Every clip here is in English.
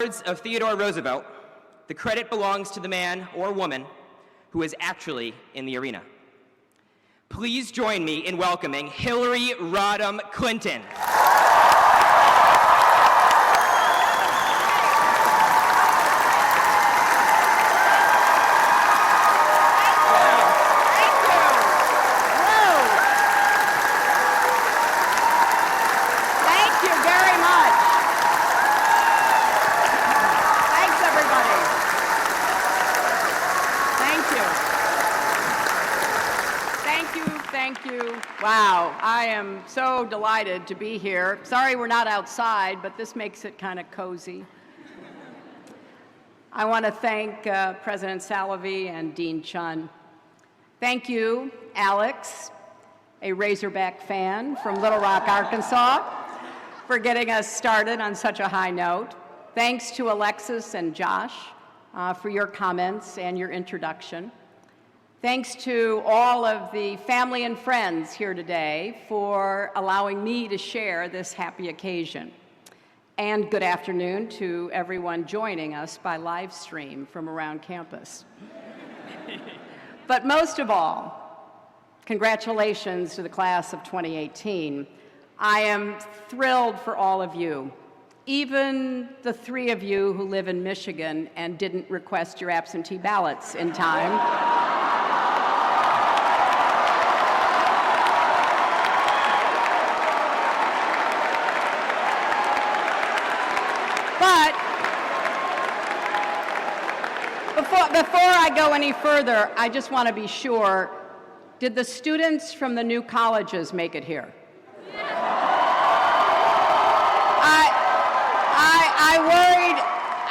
words of Theodore Roosevelt, the credit belongs to the man or woman who is actually in the arena. Please join me in welcoming Hillary Rodham Clinton. Wow, I am so delighted to be here. Sorry we're not outside, but this makes it kind of cozy. I want to thank President Salovey and Dean Chun. Thank you, Alex, a Razorback fan from Little Rock, Arkansas, for getting us started on such a high note. Thanks to Alexis and Josh for your comments and your introduction. Thanks to all of the family and friends here today for allowing me to share this happy occasion. And good afternoon to everyone joining us by live stream from around campus. But most of all, congratulations to the class of 2018. I am thrilled for all of you, even the three of you who live in Michigan and didn't request your absentee ballots in time. Before I go any further, I just want to be sure, did the students from the new colleges make it here?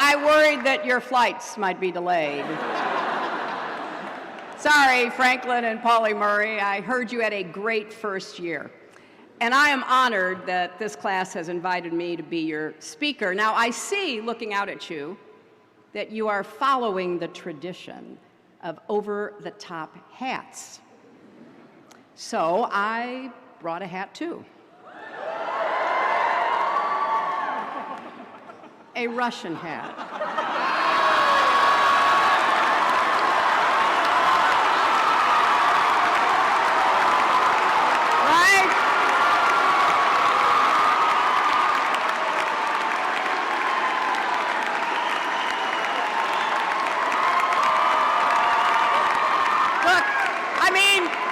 I worried that your flights might be delayed. Sorry, Franklin and Pauli Murray, I heard you had a great first year. And I am honored that this class has invited me to be your speaker. Now, I see, looking out at you, that you are following the tradition of over-the-top hats. So I brought a hat too. A Russian hat.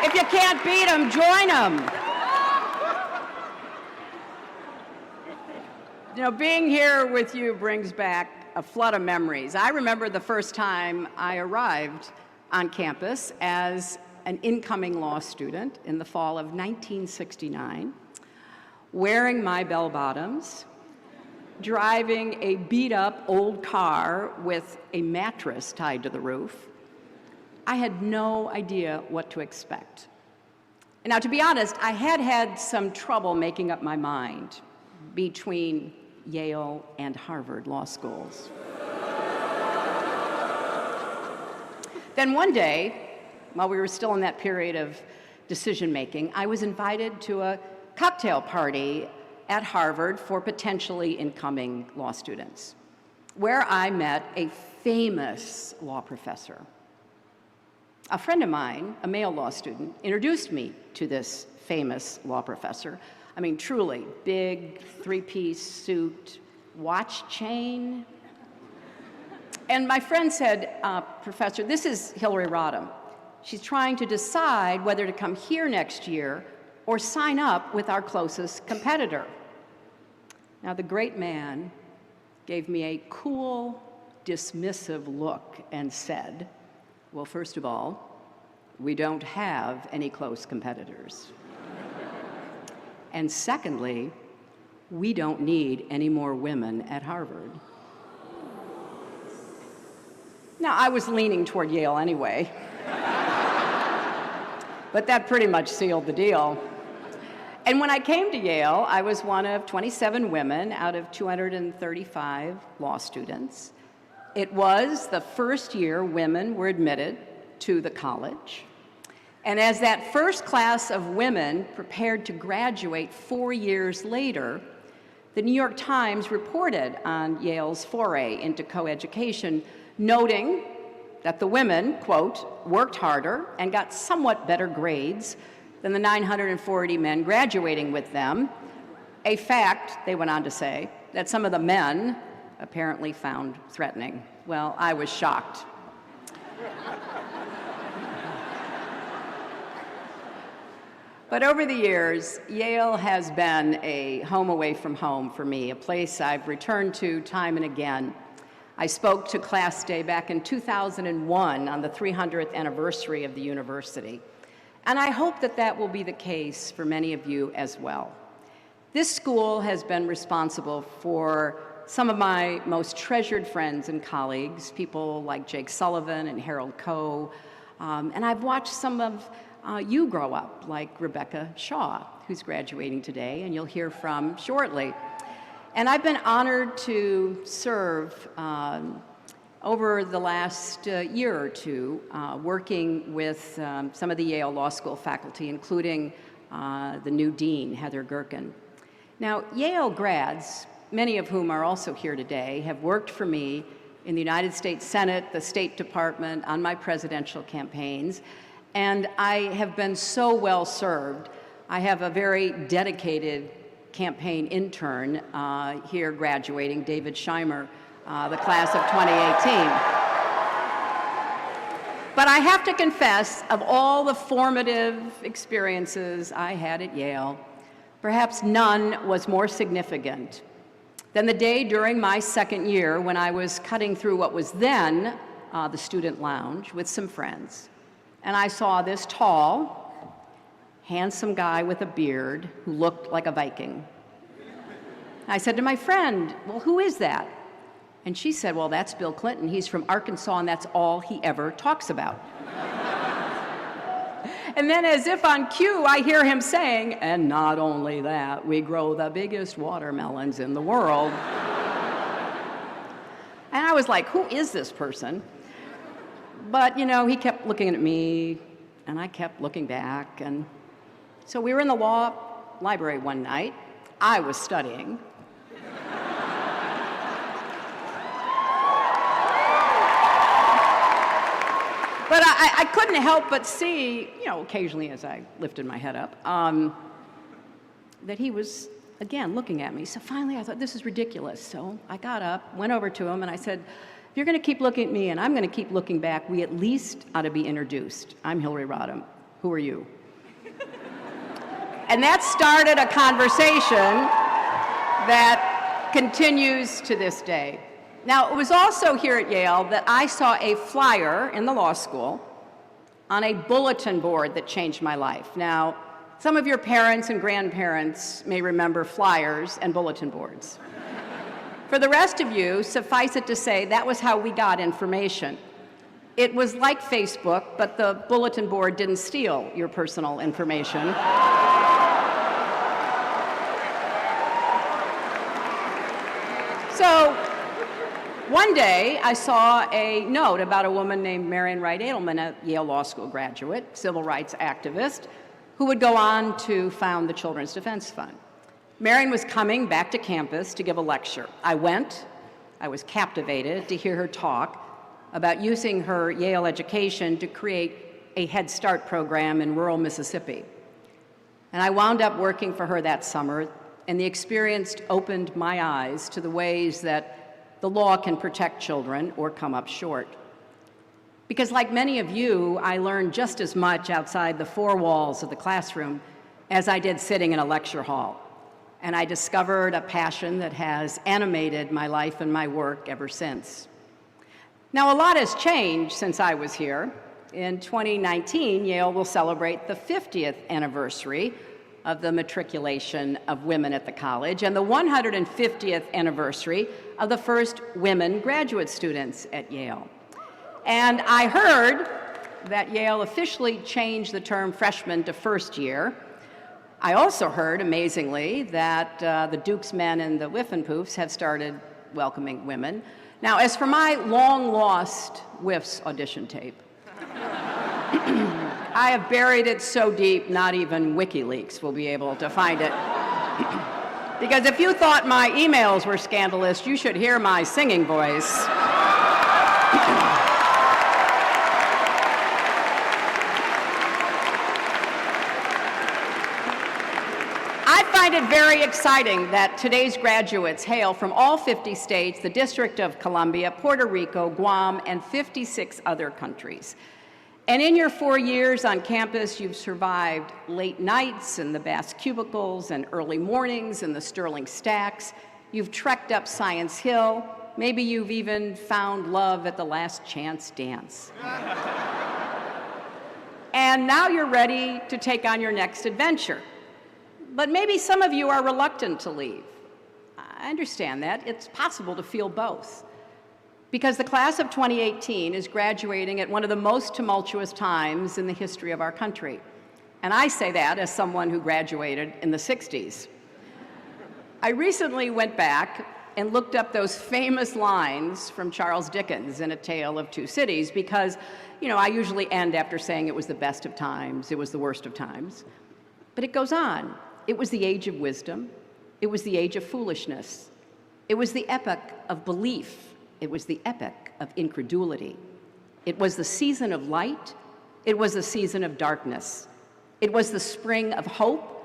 If you can't beat them, join them. You know, being here with you brings back a flood of memories. I remember the first time I arrived on campus as an incoming law student in the fall of 1969, wearing my bell-bottoms, driving a beat-up old car with a mattress tied to the roof. I had no idea what to expect. And now, to be honest, I had had some trouble making up my mind between Yale and Harvard law schools. Then one day, while we were still in that period of decision-making, I was invited to a cocktail party at Harvard for potentially incoming law students, where I met a famous law professor. A friend of mine, a male law student, introduced me to this famous law professor. I mean, truly, big three-piece suit, watch chain. And my friend said, Professor, this is Hillary Rodham. She's trying to decide whether to come here next year or sign up with our closest competitor. Now, the great man gave me a cool, dismissive look and said, well, first of all, we don't have any close competitors. And secondly, we don't need any more women at Harvard. Now, I was leaning toward Yale anyway, but that pretty much sealed the deal. And when I came to Yale, I was one of 27 women out of 235 law students. It was the first year women were admitted to the college. And as that first class of women prepared to graduate 4 years later, The New York Times reported on Yale's foray into coeducation, noting that the women, quote, worked harder and got somewhat better grades than the 940 men graduating with them, a fact, they went on to say, that some of the men apparently found threatening. Well, I was shocked. But over the years, Yale has been a home away from home for me, a place I've returned to time and again. I spoke to Class Day back in 2001 on the 300th anniversary of the university. And I hope that that will be the case for many of you as well. This school has been responsible for some of my most treasured friends and colleagues, people like Jake Sullivan and Harold Coe, and I've watched some of you grow up, like Rebecca Shaw, who's graduating today, and you'll hear from shortly. And I've been honored to serve over the last year or two, working with some of the Yale Law School faculty, including the new dean, Heather Gerken. Now, Yale grads, many of whom are also here today, have worked for me in the United States Senate, the State Department, on my presidential campaigns, and I have been so well served. I have a very dedicated campaign intern here graduating, David Scheimer, the class of 2018. But I have to confess, of all the formative experiences I had at Yale, perhaps none was more significant than the day during my second year when I was cutting through what was then the student lounge with some friends. And I saw this tall, handsome guy with a beard who looked like a Viking. I said to my friend, well, who is that? And she said, well, that's Bill Clinton. He's from Arkansas, and that's all he ever talks about. And then, as if on cue, I hear him saying, and not only that, we grow the biggest watermelons in the world. And I was like, who is this person? But, you know, he kept looking at me, and I kept looking back. And so we were in the law library one night. I was studying. But I couldn't help but see, you know, occasionally as I lifted my head up, that he was, again, looking at me. So finally I thought, this is ridiculous. So I got up, went over to him, and I said, if you're going to keep looking at me and I'm going to keep looking back, we at least ought to be introduced. I'm Hillary Rodham. Who are you? And that started a conversation that continues to this day. Now, it was also here at Yale that I saw a flyer in the law school on a bulletin board that changed my life. Now, some of your parents and grandparents may remember flyers and bulletin boards. For the rest of you, suffice it to say, that was how we got information. It was like Facebook, but the bulletin board didn't steal your personal information. So, one day, I saw a note about a woman named Marian Wright Edelman, a Yale Law School graduate, civil rights activist, who would go on to found the Children's Defense Fund. Marian was coming back to campus to give a lecture. I went. I was captivated to hear her talk about using her Yale education to create a Head Start program in rural Mississippi. And I wound up working for her that summer, and the experience opened my eyes to the ways that the law can protect children or come up short. Because like many of you, I learned just as much outside the four walls of the classroom as I did sitting in a lecture hall. And I discovered a passion that has animated my life and my work ever since. Now, a lot has changed since I was here. In 2019, Yale will celebrate the 50th anniversary of the matriculation of women at the college and the 150th anniversary of the first women graduate students at Yale. And I heard that Yale officially changed the term freshman to first year. I also heard, amazingly, that the Duke's men and the Whiffenpoofs have started welcoming women. Now, as for my long-lost Whiffs audition tape, I have buried it so deep, not even WikiLeaks will be able to find it. Because if you thought my emails were scandalous, you should hear my singing voice. I find it very exciting that today's graduates hail from all 50 states, the District of Columbia, Puerto Rico, Guam, and 56 other countries. And in your 4 years on campus, you've survived late nights in the Bass cubicles and early mornings in the Sterling stacks. You've trekked up Science Hill. Maybe you've even found love at the Last Chance dance. And now you're ready to take on your next adventure. But maybe some of you are reluctant to leave. I understand that. It's possible to feel both. Because the class of 2018 is graduating at one of the most tumultuous times in the history of our country. And I say that as someone who graduated in the 60s. I recently went back and looked up those famous lines from Charles Dickens in A Tale of Two Cities because, I usually end after saying it was the best of times, it was the worst of times. But it goes on. It was the age of wisdom. It was the age of foolishness. It was the epoch of belief. It was the epoch of incredulity. It was the season of light. It was the season of darkness. It was the spring of hope.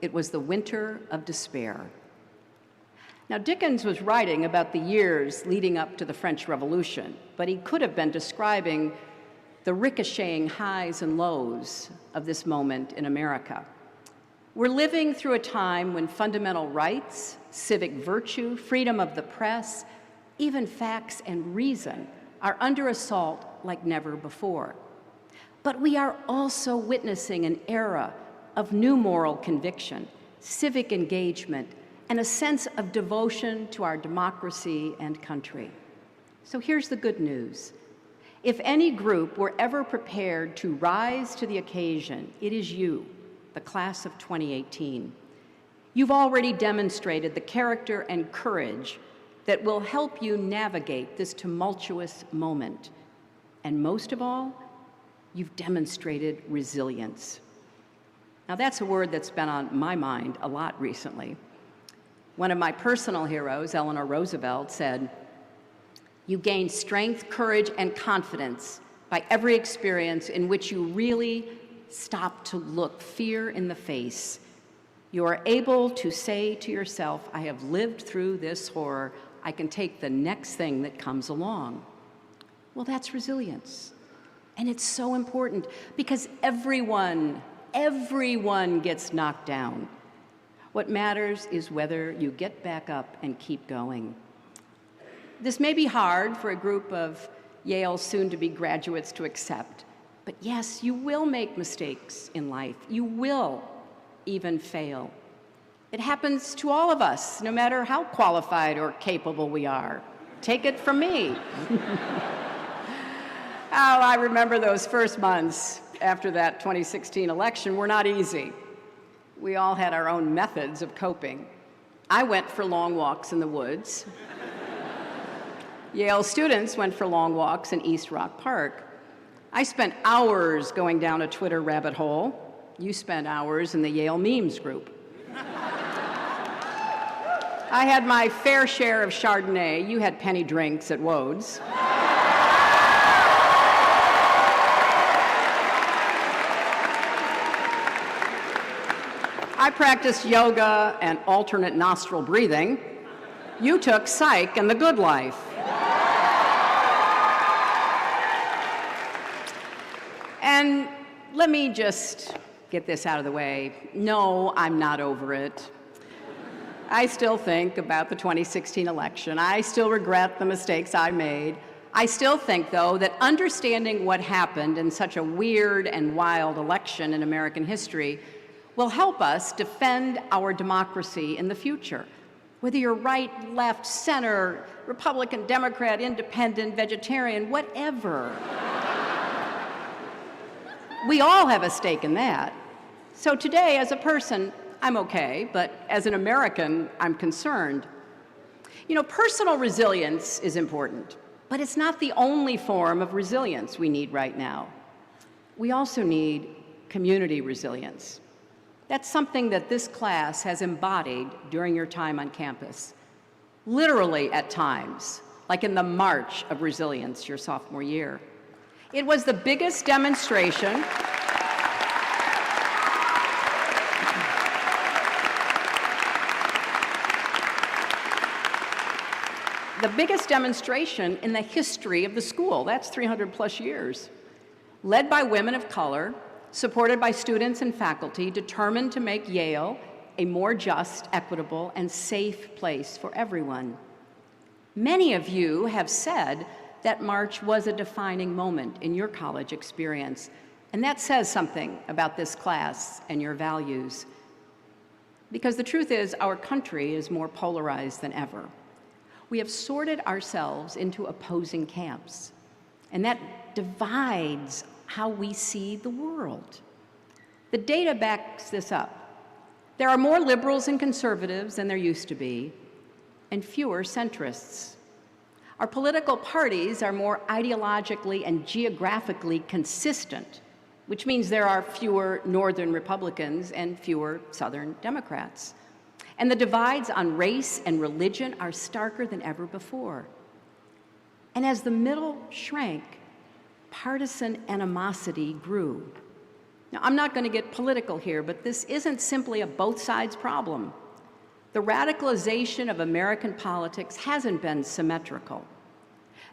It was the winter of despair. Now, Dickens was writing about the years leading up to the French Revolution, but he could have been describing the ricocheting highs and lows of this moment in America. We're living through a time when fundamental rights, civic virtue, freedom of the press, even facts and reason are under assault like never before. But we are also witnessing an era of new moral conviction, civic engagement, and a sense of devotion to our democracy and country. So here's the good news. If any group were ever prepared to rise to the occasion, it is you, the class of 2018. You've already demonstrated the character and courage that will help you navigate this tumultuous moment. And most of all, you've demonstrated resilience. Now that's a word that's been on my mind a lot recently. One of my personal heroes, Eleanor Roosevelt, said, "You gain strength, courage, and confidence by every experience in which you really stop to look fear in the face. You are able to say to yourself, I have lived through this horror. I can take the next thing that comes along." Well, that's resilience. And it's so important because everyone gets knocked down. What matters is whether you get back up and keep going. This may be hard for a group of Yale's soon-to-be graduates to accept, but yes, you will make mistakes in life. You will even fail. It happens to all of us, no matter how qualified or capable we are. Take it from me. I remember those first months after that 2016 election were not easy. We all had our own methods of coping. I went for long walks in the woods. Yale students went for long walks in East Rock Park. I spent hours going down a Twitter rabbit hole. You spent hours in the Yale memes group. I had my fair share of Chardonnay. You had penny drinks at Wode's. I practiced yoga and alternate nostril breathing. You took psych and the good life. And let me just get this out of the way. No, I'm not over it. I still think about the 2016 election. I still regret the mistakes I made. I still think, though, that understanding what happened in such a weird and wild election in American history will help us defend our democracy in the future. Whether you're right, left, center, Republican, Democrat, independent, vegetarian, whatever. We all have a stake in that. So today, as a person, I'm okay, but as an American, I'm concerned. Personal resilience is important, but it's not the only form of resilience we need right now. We also need community resilience. That's something that this class has embodied during your time on campus. Literally at times, like in the March of Resilience your sophomore year. It was the biggest demonstration in the history of the school. That's 300 plus years. Led by women of color, supported by students and faculty, determined to make Yale a more just, equitable, and safe place for everyone. Many of you have said that March was a defining moment in your college experience, and that says something about this class and your values. Because the truth is, our country is more polarized than ever. We have sorted ourselves into opposing camps, and that divides how we see the world. The data backs this up. There are more liberals and conservatives than there used to be, and fewer centrists. Our political parties are more ideologically and geographically consistent, which means there are fewer Northern Republicans and fewer Southern Democrats. And the divides on race and religion are starker than ever before. And as the middle shrank, partisan animosity grew. Now, I'm not going to get political here, but this isn't simply a both sides problem. The radicalization of American politics hasn't been symmetrical.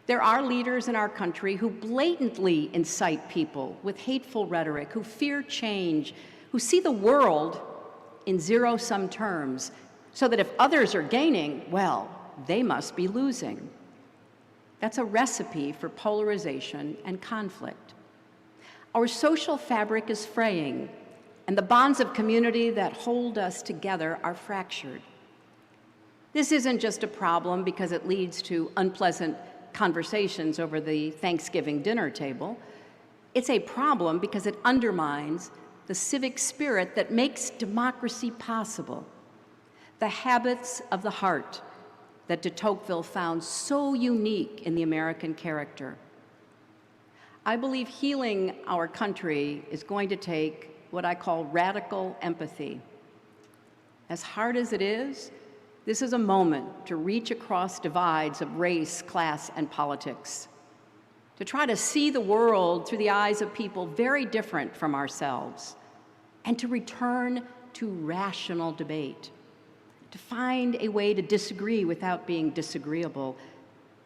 There are leaders in our country who blatantly incite people with hateful rhetoric, who fear change, who see the world in zero-sum terms, so that if others are gaining, well, they must be losing. That's a recipe for polarization and conflict. Our social fabric is fraying, and the bonds of community that hold us together are fractured. This isn't just a problem because it leads to unpleasant conversations over the Thanksgiving dinner table. It's a problem because it undermines the civic spirit that makes democracy possible, the habits of the heart that de Tocqueville found so unique in the American character. I believe healing our country is going to take what I call radical empathy. As hard as it is, this is a moment to reach across divides of race, class, and politics, to try to see the world through the eyes of people very different from ourselves, and to return to rational debate, to find a way to disagree without being disagreeable,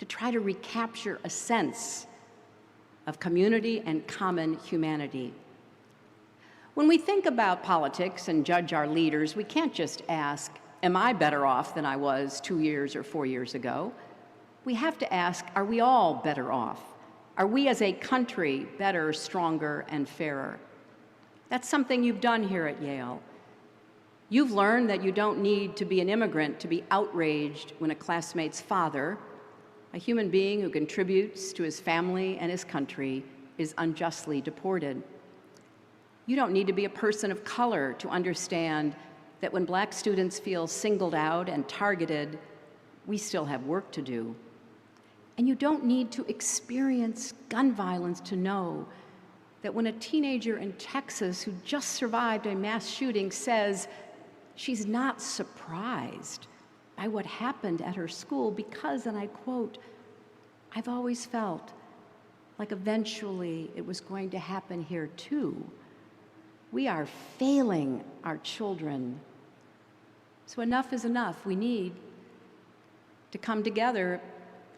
to try to recapture a sense of community and common humanity. When we think about politics and judge our leaders, we can't just ask, am I better off than I was 2 years or 4 years ago? We have to ask, are we all better off? Are we as a country better, stronger, and fairer? That's something you've done here at Yale. You've learned that you don't need to be an immigrant to be outraged when a classmate's father, a human being who contributes to his family and his country, is unjustly deported. You don't need to be a person of color to understand that when Black students feel singled out and targeted, we still have work to do. And you don't need to experience gun violence to know that when a teenager in Texas who just survived a mass shooting says she's not surprised by what happened at her school because, and I quote, "I've always felt like eventually it was going to happen here too." We are failing our children. So enough is enough. We need to come together,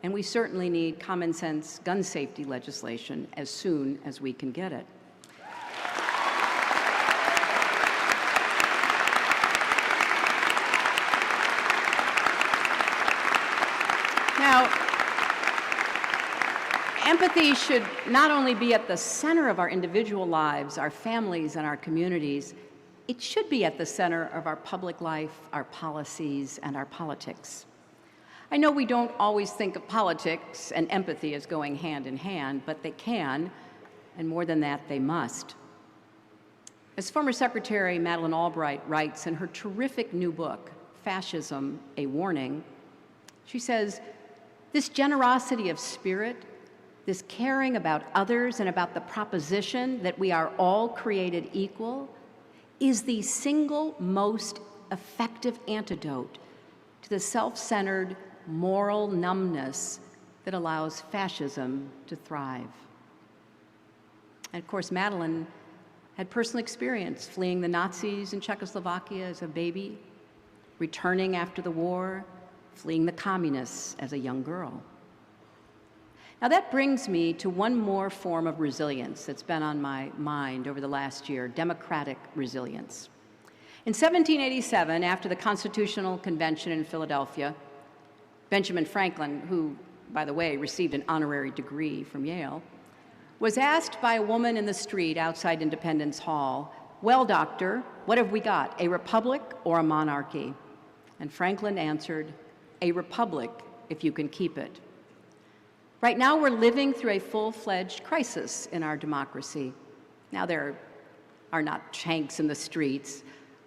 and we certainly need common sense gun safety legislation as soon as we can get it. Now, empathy should not only be at the center of our individual lives, our families, and our communities, it should be at the center of our public life, our policies, and our politics. I know we don't always think of politics and empathy as going hand in hand, but they can, and more than that, they must. As former Secretary Madeleine Albright writes in her terrific new book, Fascism, A Warning, she says, "This generosity of spirit, this caring about others and about the proposition that we are all created equal, is the single most effective antidote to the self-centered moral numbness that allows fascism to thrive. And of course, Madeleine had personal experience fleeing the Nazis in Czechoslovakia as a baby, returning after the war, fleeing the communists as a young girl. Now that brings me to one more form of resilience that's been on my mind over the last year, democratic resilience. In 1787, after the Constitutional Convention in Philadelphia, Benjamin Franklin, who, by the way, received an honorary degree from Yale, was asked by a woman in the street outside Independence Hall, "Well, doctor, what have we got, a republic or a monarchy?" And Franklin answered, "A republic, if you can keep it." Right now, we're living through a full-fledged crisis in our democracy. Now, there are not tanks in the streets,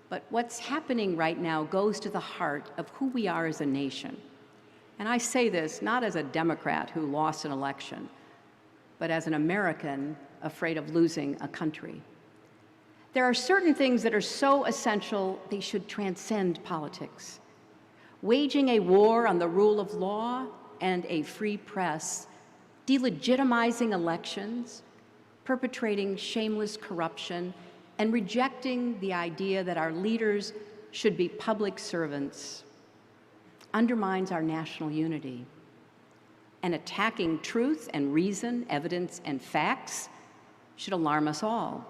but what's happening right now goes to the heart of who we are as a nation. And I say this not as a Democrat who lost an election, but as an American afraid of losing a country. There are certain things that are so essential they should transcend politics. Waging a war on the rule of law and a free press, delegitimizing elections, perpetrating shameless corruption, and rejecting the idea that our leaders should be public servants undermines our national unity. And attacking truth and reason, evidence and facts should alarm us all.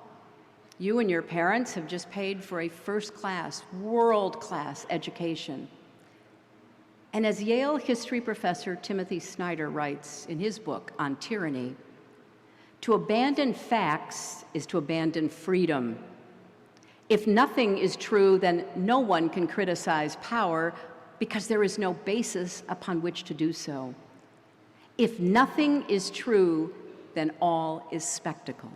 You and your parents have just paid for a first-class, world-class education. And as Yale history professor Timothy Snyder writes in his book on tyranny, to abandon facts is to abandon freedom. If nothing is true, then no one can criticize power because there is no basis upon which to do so. If nothing is true, then all is spectacle.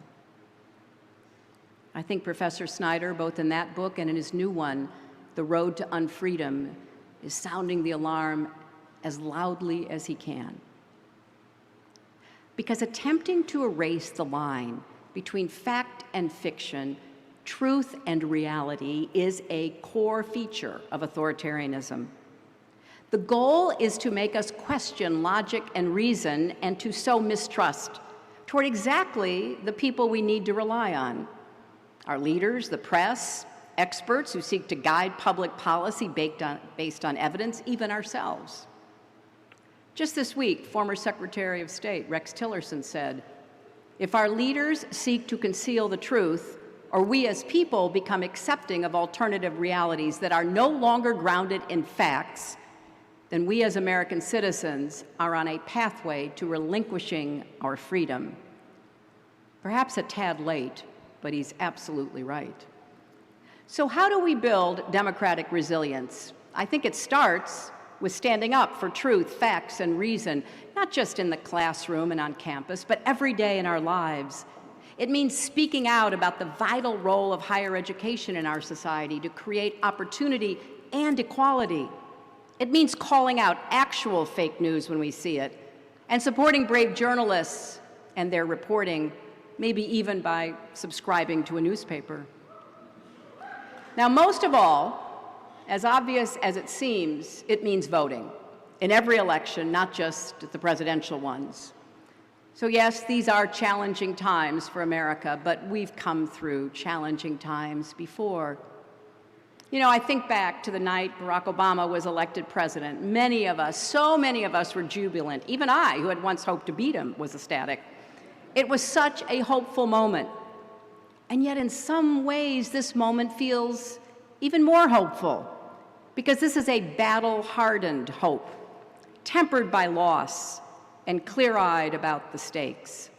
I think Professor Snyder, both in that book and in his new one, The Road to Unfreedom, is sounding the alarm as loudly as he can. Because attempting to erase the line between fact and fiction, truth and reality, is a core feature of authoritarianism. The goal is to make us question logic and reason and to sow mistrust toward exactly the people we need to rely on: our leaders, the press, experts who seek to guide public policy based on evidence, even ourselves. Just this week, former Secretary of State Rex Tillerson said, "If our leaders seek to conceal the truth, or we as people become accepting of alternative realities that are no longer grounded in facts, then we as American citizens are on a pathway to relinquishing our freedom." Perhaps a tad late, but he's absolutely right. So how do we build democratic resilience? I think it starts with standing up for truth, facts, and reason, not just in the classroom and on campus, but every day in our lives. It means speaking out about the vital role of higher education in our society to create opportunity and equality. It means calling out actual fake news when we see it, and supporting brave journalists and their reporting, maybe even by subscribing to a newspaper. Now, most of all, as obvious as it seems, it means voting in every election, not just the presidential ones. So yes, these are challenging times for America, but we've come through challenging times before. You know, I think back to the night Barack Obama was elected president. Many of us, so many of us, were jubilant. Even I, who had once hoped to beat him, was ecstatic. It was such a hopeful moment. And yet, in some ways, this moment feels even more hopeful, because this is a battle-hardened hope, tempered by loss and clear-eyed about the stakes.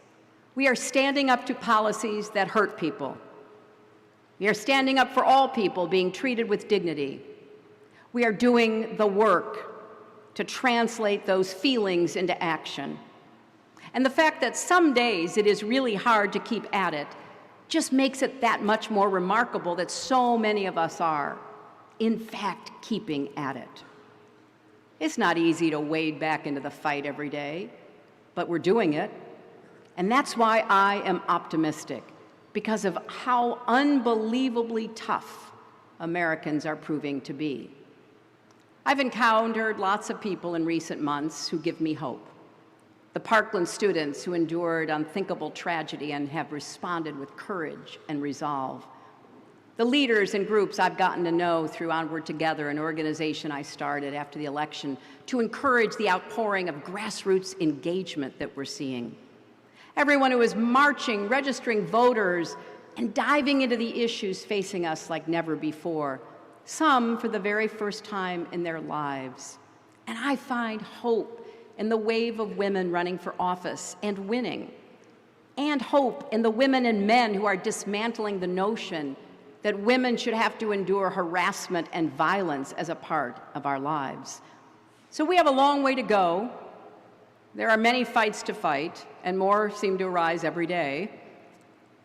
We are standing up to policies that hurt people. We are standing up for all people being treated with dignity. We are doing the work to translate those feelings into action. And the fact that some days it is really hard to keep at it just makes it that much more remarkable that so many of us are, in fact, keeping at it. It's not easy to wade back into the fight every day, but we're doing it. And that's why I am optimistic. because of how unbelievably tough Americans are proving to be. I've encountered lots of people in recent months who give me hope. The Parkland students who endured unthinkable tragedy and have responded with courage and resolve. The leaders and groups I've gotten to know through Onward Together, an organization I started after the election to encourage the outpouring of grassroots engagement that we're seeing. Everyone who is marching, registering voters, and diving into the issues facing us like never before, some for the very first time in their lives. And I find hope in the wave of women running for office and winning, and hope in the women and men who are dismantling the notion that women should have to endure harassment and violence as a part of our lives. So we have a long way to go. There are many fights to fight, and more seem to arise every day.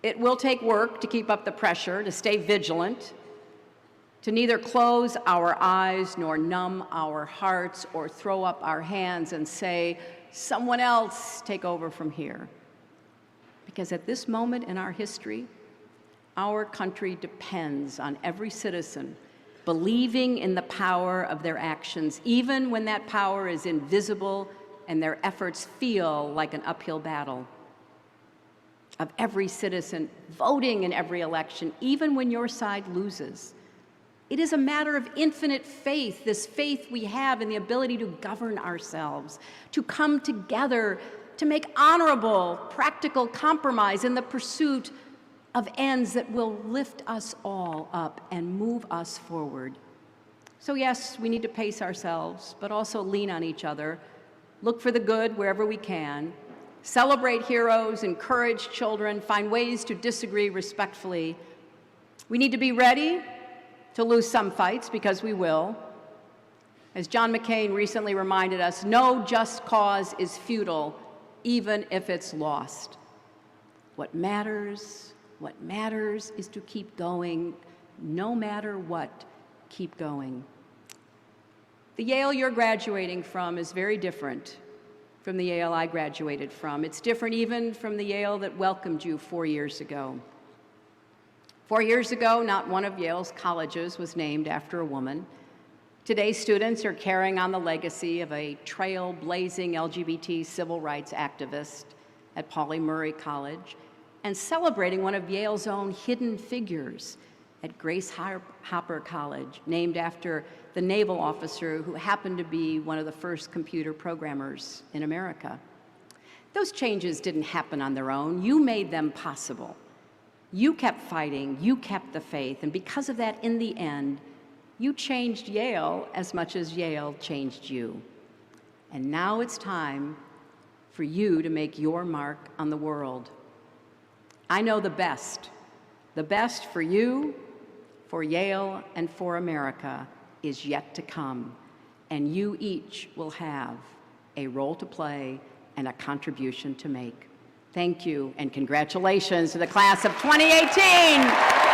It will take work to keep up the pressure, to stay vigilant, to neither close our eyes nor numb our hearts or throw up our hands and say, someone else take over from here. Because at this moment in our history, our country depends on every citizen believing in the power of their actions, even when that power is invisible and their efforts feel like an uphill battle. Of every citizen voting in every election, even when your side loses. It is a matter of infinite faith, this faith we have in the ability to govern ourselves, to come together, to make honorable, practical compromise in the pursuit of ends that will lift us all up and move us forward. So yes, we need to pace ourselves, but also lean on each other, look for the good wherever we can, celebrate heroes, encourage children, find ways to disagree respectfully. We need to be ready to lose some fights, because we will. As John McCain recently reminded us, no just cause is futile, even if it's lost. What matters is to keep going, no matter what, keep going. The Yale you're graduating from is very different from the Yale I graduated from. It's different even from the Yale that welcomed you 4 years ago. 4 years ago, not one of Yale's colleges was named after a woman. Today, students are carrying on the legacy of a trailblazing LGBT civil rights activist at Pauli Murray College and celebrating one of Yale's own hidden figures at Grace Hopper College, named after the naval officer who happened to be one of the first computer programmers in America. Those changes didn't happen on their own. You made them possible. You kept fighting, you kept the faith, and because of that, in the end, you changed Yale as much as Yale changed you. And now it's time for you to make your mark on the world. I know the best for you, for Yale, and for America is yet to come, and you each will have a role to play and a contribution to make. Thank you, and congratulations to the class of 2018.